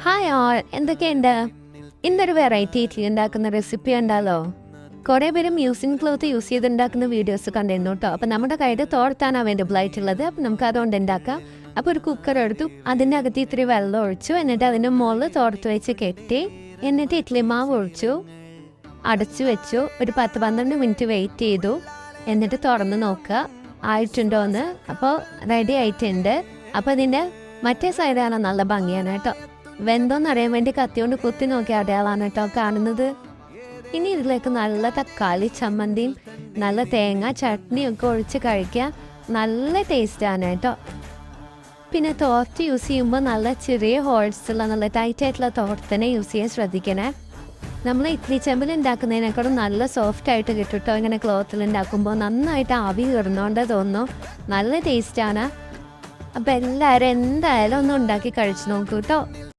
Hi all, എന്തൊക്കെയുണ്ട്? ഇന്നൊരു variety idli ഉണ്ടാക്കുന്ന റെസിപ്പി ഉണ്ടല്ലോ. കുറേ പേരും മ്യൂസിൻ ക്ലോത്ത് യൂസ് ചെയ്തുണ്ടാക്കുന്ന വീഡിയോസ് കണ്ടിരുന്നു കേട്ടോ. അപ്പം നമ്മുടെ കയ്യിൽ തോർത്താൻ അവൈലബിൾ ആയിട്ടുള്ളത്. അപ്പം നമുക്ക് അതുകൊണ്ട് ഉണ്ടാക്കാം. അപ്പോൾ ഒരു കുക്കർ എടുത്തു, അതിൻ്റെ അകത്ത് ഇത്തിരി വെള്ളം ഒഴിച്ചു, എന്നിട്ട് അതിൻ്റെ മുകളിൽ തോർത്ത് വെച്ച് കെട്ടി, എന്നിട്ട് ഇഡ്ഡലി മാവ് ഒഴിച്ചു, അടച്ചു വെച്ചു. ഒരു 10-12 മിനിറ്റ് വെയിറ്റ് ചെയ്തു, എന്നിട്ട് തുറന്ന് നോക്കുക ആയിട്ടുണ്ടോ എന്ന്. അപ്പോൾ റെഡി ആയിട്ടുണ്ട്. അപ്പോൾ അതിൻ്റെ മറ്റേ സൈഡാണ് നല്ല ഭംഗിയാണ് കേട്ടോ. വെന്തോന്ന് അറിയാൻ വേണ്ടി കത്തിയോണ്ട് കുത്തി നോക്കിയ അടയാളാണ് കേട്ടോ കാണുന്നത്. ഇനി ഇതിലേക്ക് നല്ല തക്കാളി ചമ്മന്തിയും നല്ല തേങ്ങ ചട്നിയും ഒക്കെ ഒഴിച്ച് കഴിക്കാൻ നല്ല ടേസ്റ്റാണ് കേട്ടോ. പിന്നെ തോർത്ത് യൂസ് ചെയ്യുമ്പോൾ നല്ല ചെറിയ ഹോൾസുള്ള നല്ല ടൈറ്റ് ആയിട്ടുള്ള തോർത്തിനെ യൂസ് ചെയ്യാൻ ശ്രദ്ധിക്കണേ. നമ്മൾ ഇഡ്ഡലി ചെമ്പിൽ ഉണ്ടാക്കുന്നതിനേക്കാളും നല്ല സോഫ്റ്റ് ആയിട്ട് കിട്ടും കേട്ടോ. ഇങ്ങനെ ക്ലോത്തിൽ ഉണ്ടാക്കുമ്പോൾ നന്നായിട്ട് ആവി കയറുന്നോണ്ട് തോന്നുന്നു. നല്ല ടേസ്റ്റാണ്. അപ്പം എല്ലാവരും എന്തായാലും ഒന്ന് ഉണ്ടാക്കി കഴിച്ചു നോക്കൂ കേട്ടോ.